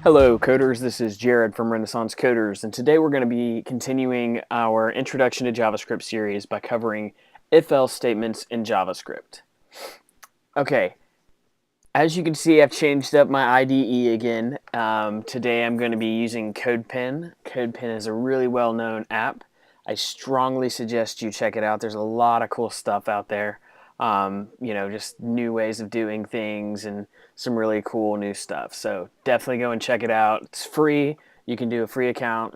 Hello coders, this is Jared from Renaissance Coders, and today we're going to be continuing our Introduction to JavaScript series by covering if-else statements in JavaScript. Okay, as you can see, I've changed up my IDE again. Today I'm going to be using CodePen. CodePen is a really well-known app. I strongly suggest you check it out. There's a lot of cool stuff out there. Just new ways of doing things and some really cool new stuff. So definitely go and check it out. It's free. You can do a free account.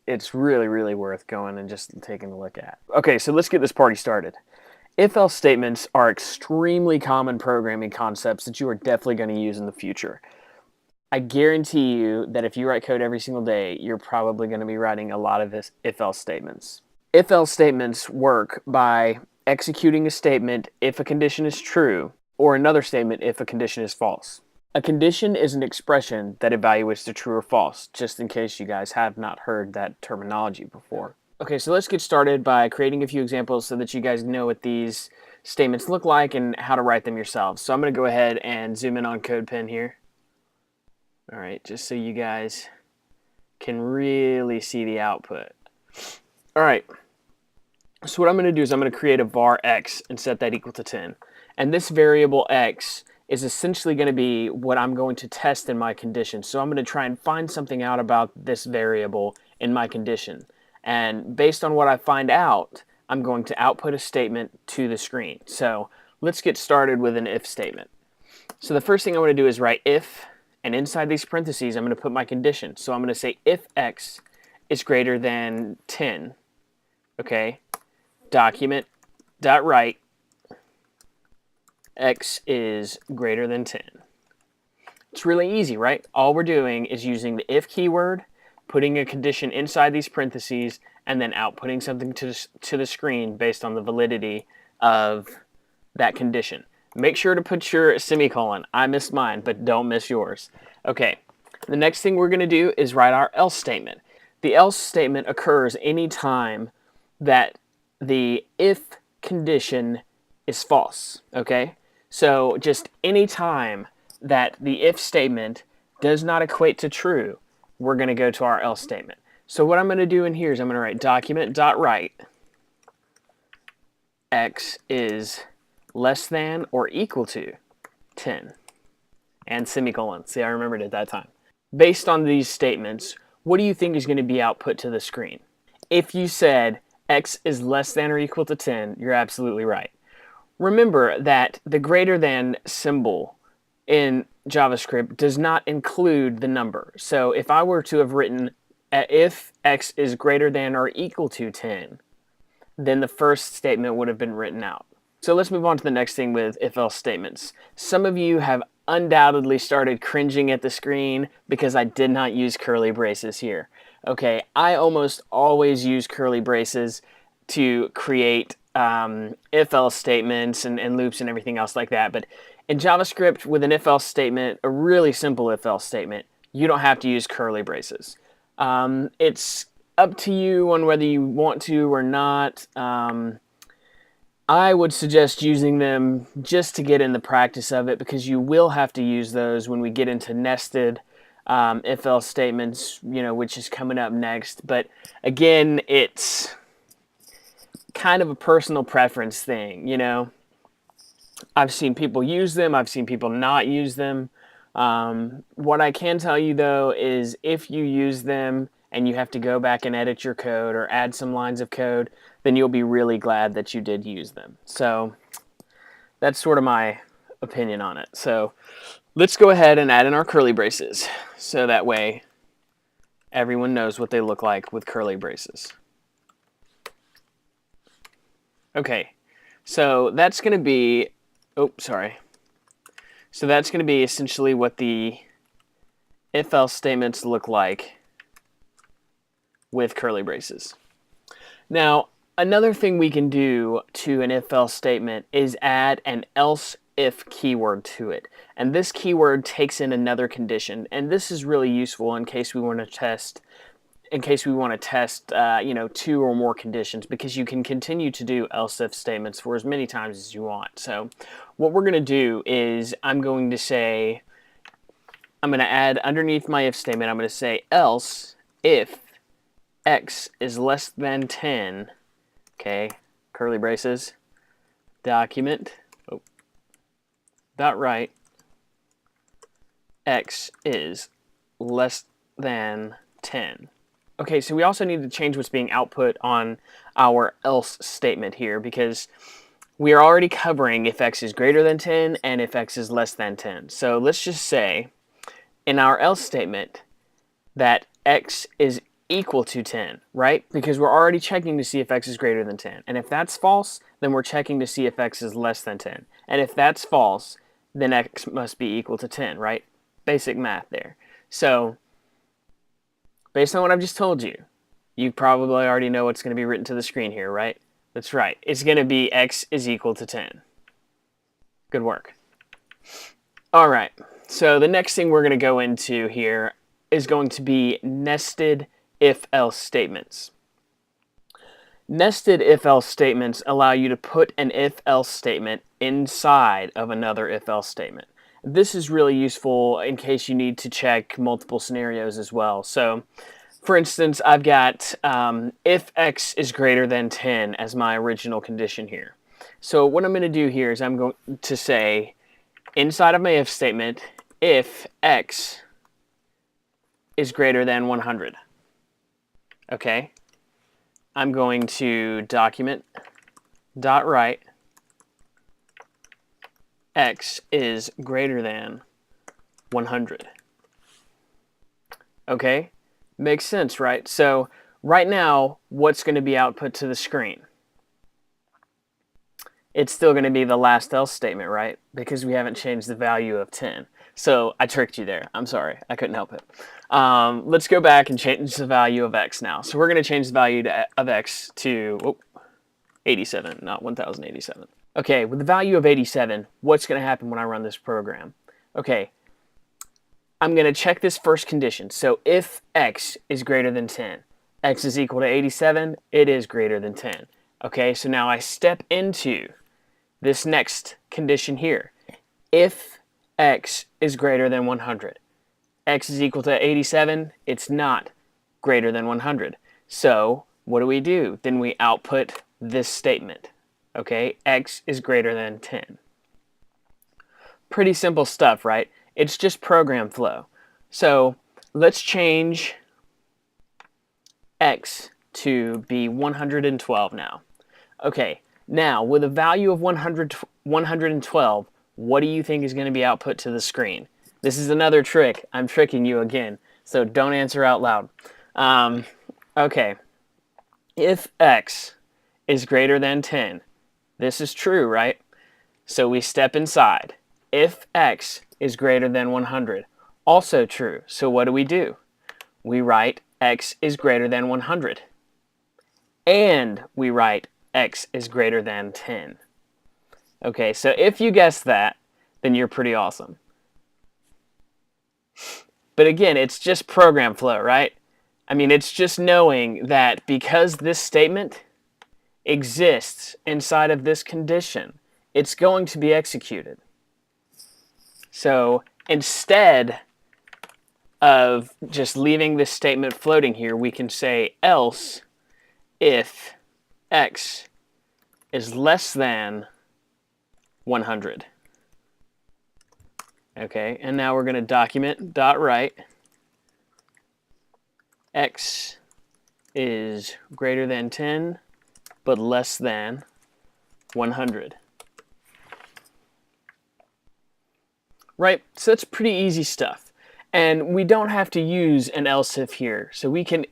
It's really, really worth going and just taking a look at. Okay, so let's get this party started. If-else statements are extremely common programming concepts that you are definitely going to use in the future. I guarantee you that if you write code every single day, you're probably going to be writing a lot of this if-else statements. If-else statements work by executing a statement if a condition is true, or another statement if a condition is false. A condition is an expression that evaluates the true or false, just in case you guys have not heard that terminology before. Okay, so let's get started by creating a few examples so that you guys know what these statements look like and how to write them yourselves. So I'm going to go ahead and zoom in on CodePen here. All right, just so you guys can really see the output. All right. So what I'm going to do is I'm going to create a var x and set that equal to 10. And this variable x is essentially going to be what I'm going to test in my condition. So I'm going to try and find something out about this variable in my condition. And based on what I find out, I'm going to output a statement to the screen. So let's get started with an if statement. So the first thing I'm going to do is write if, and inside these parentheses I'm going to put my condition. So I'm going to say if x is greater than 10, okay, document.write x is greater than 10. It's really easy, right? All we're doing is using the if keyword, putting a condition inside these parentheses, and then outputting something to the screen based on the validity of that condition. Make sure to put your semicolon. I missed mine, but don't miss yours. Okay, the next thing we're going to do is write our else statement. The else statement occurs anytime that the if condition is false, okay? So just any time that the if statement does not equate to true, we're going to go to our else statement. So what I'm going to do in here is I'm going to write document.write x is less than or equal to 10 and semicolon. See, I remembered it that time. Based on these statements, what do you think is going to be output to the screen? If you said x is less than or equal to 10, you're absolutely right. Remember that the greater than symbol in JavaScript does not include the number. So if I were to have written if x is greater than or equal to 10, then the first statement would have been written out. So let's move on to the next thing with if-else statements. Some of you have undoubtedly started cringing at the screen because I did not use curly braces here. Okay, I almost always use curly braces to create if-else statements and loops and everything else like that. But in JavaScript, with an if-else statement, a really simple if-else statement, you don't have to use curly braces. It's up to you on whether you want to or not. I would suggest using them just to get in the practice of it, because you will have to use those when we get into nested if-else statements, which is coming up next. But again, it's kind of a personal preference thing, I've seen people use them, I've seen people not use them. What I can tell you though is if you use them and you have to go back and edit your code or add some lines of code, then you'll be really glad that you did use them. So that's sort of my opinion on it. So let's go ahead and add in our curly braces, so that way everyone knows what they look like with curly braces. Okay, so that's going to be, So that's going to be essentially what the if-else statements look like with curly braces. Now, another thing we can do to an if-else statement is add an else-if keyword to it. And this keyword takes in another condition. And this is really useful in case we want to test two or more conditions, because you can continue to do else if statements for as many times as you want. So what we're going to do is I'm going to I'm going to add underneath my if statement, I'm going to say else if x is less than 10, okay, curly braces, document, dot right, x is less than 10. Okay, so we also need to change what's being output on our else statement here, because we are already covering if x is greater than 10 and if x is less than 10. So let's just say in our else statement that x is equal to 10, right? Because we're already checking to see if x is greater than 10. And if that's false, then we're checking to see if x is less than 10. And if that's false, then x must be equal to 10, right? Basic math there. So based on what I've just told you, you probably already know what's going to be written to the screen here, right? That's right. It's going to be x is equal to 10. Good work. All right. So the next thing we're going to go into here is going to be nested if-else statements. Nested if-else statements allow you to put an if-else statement inside of another if-else statement. This is really useful in case you need to check multiple scenarios as well. So, for instance, I've got if x is greater than 10 as my original condition here. So what I'm going to do here is I'm going to say inside of my if statement, if x is greater than 100. Okay, I'm going to document dot right x is greater than 100. Okay, makes sense, right? So right now, what's going to be output to the screen? It's still going to be the last else statement, right? Because we haven't changed the value of 10. So I tricked you there. I'm sorry. I couldn't help it. Let's go back and change the value of x now. So we're going to change the value of x to 87, not 1087. Okay, with the value of 87, what's going to happen when I run this program? Okay, I'm going to check this first condition. So if x is greater than 10, x is equal to 87, it is greater than 10. Okay, so now I step into this next condition here. If x is greater than 100, x is equal to 87, it's not greater than 100. So what do? Then we output this statement. Okay, x is greater than 10. Pretty simple stuff, right? It's just program flow. So let's change x to be 112 now. Okay, now with a value of 112, what do you think is going to be output to the screen? This is another trick. I'm tricking you again, so don't answer out loud. Okay, if x is greater than 10, this is true, right? So we step inside. If x is greater than 100, also true. So what do? We write x is greater than 100. And we write x is greater than 10. Okay, so if you guessed that, then you're pretty awesome. But again, it's just program flow, right? I mean, it's just knowing that because this statement exists inside of this condition, it's going to be executed. So instead of just leaving this statement floating here, we can say else if x is less than 100. Okay, and now we're going to document dot right x is greater than 10 but less than 100. Right, so that's pretty easy stuff. And we don't have to use an else if here, so we can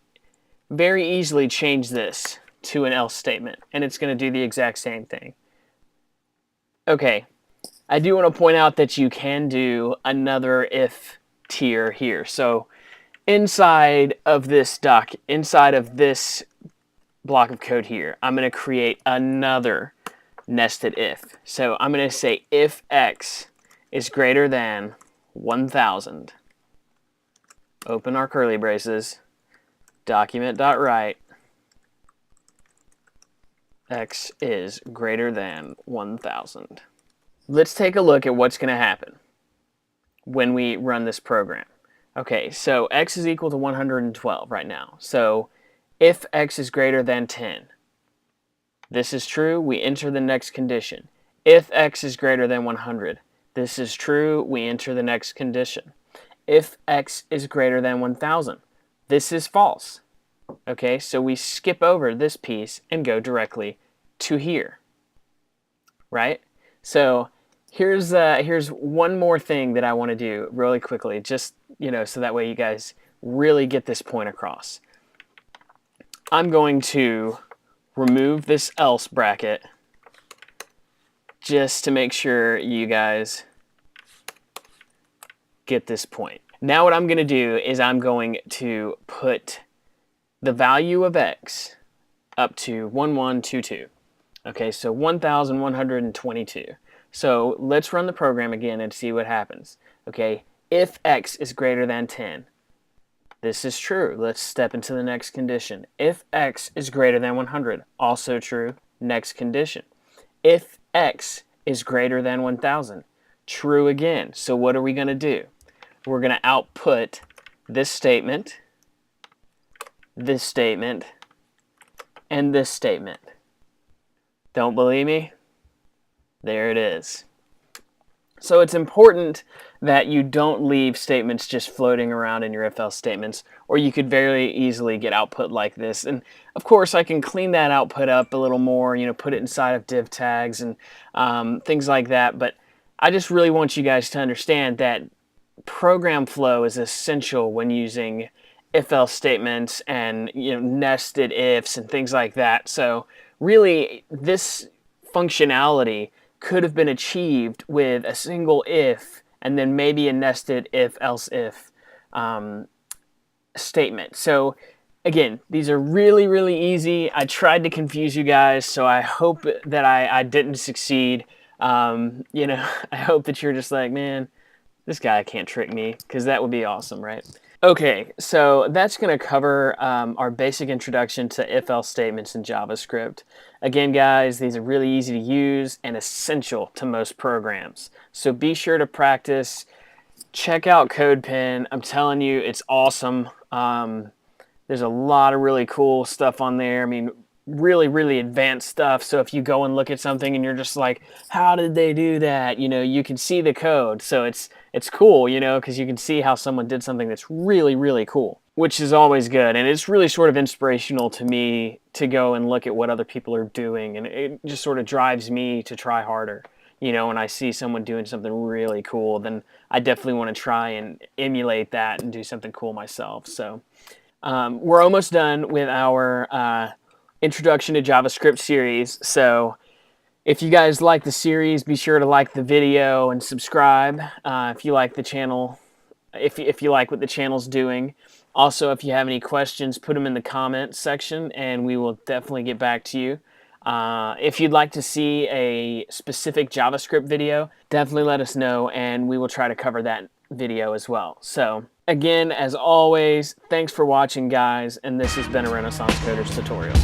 very easily change this to an else statement, and it's going to do the exact same thing. Okay, I do want to point out that you can do another if tier here. So inside of this block of code here, I'm going to create another nested if. So I'm going to say if x is greater than 1,000, open our curly braces, document.write, x is greater than 1,000. Let's take a look at what's going to happen. when we run this program. Okay, so x is equal to 112 right now. So if x is greater than 10, this is true, we enter the next condition. If x is greater than 100, this is true, we enter the next condition. If x is greater than 1000, this is false. Okay, so we skip over this piece and go directly to here, right? So here's one more thing that I want to do really quickly, just so that way you guys really get this point across. I'm going to remove this else bracket just to make sure you guys get this point. Now what I'm going to do is I'm going to put the value of x up to 1122. Okay, so 1122. So let's run the program again and see what happens. Okay, if x is greater than 10, this is true. Let's step into the next condition. If x is greater than 100, also true. Next condition. If x is greater than 1000, true again. So what are we going to do? We're going to output this statement, and this statement. Don't believe me? There it is. So it's important that you don't leave statements just floating around in your if-else statements, or you could very easily get output like this. And of course, I can clean that output up a little more, put it inside of div tags and things like that. But I just really want you guys to understand that program flow is essential when using if-else statements and nested ifs and things like that. So really, this functionality could have been achieved with a single if and then maybe a nested if-else if statement. So again, these are really, really easy. I tried to confuse you guys, so I hope that I didn't succeed. I hope that you're just like, man, this guy can't trick me, because that would be awesome, right? Okay, so that's going to cover our basic introduction to if-else statements in JavaScript. Again, guys, these are really easy to use and essential to most programs. So be sure to practice. Check out CodePen. I'm telling you, it's awesome. There's a lot of really cool stuff on there. I mean, really, really advanced stuff. So if you go and look at something and you're just like, how did they do that? You can see the code. So it's cool, because you can see how someone did something that's really, really cool, which is always good. And it's really sort of inspirational to me to go and look at what other people are doing. And it just sort of drives me to try harder. When I see someone doing something really cool, then I definitely want to try and emulate that and do something cool myself. So we're almost done with our Introduction to JavaScript series. So if you guys like the series, be sure to like the video and subscribe if you like the channel, if you like what the channel's doing. Also, if you have any questions, put them in the comments section and we will definitely get back to you. If you'd like to see a specific JavaScript video, definitely let us know and we will try to cover that video as well. So again, as always, thanks for watching, guys, and this has been a Renaissance Coders tutorial.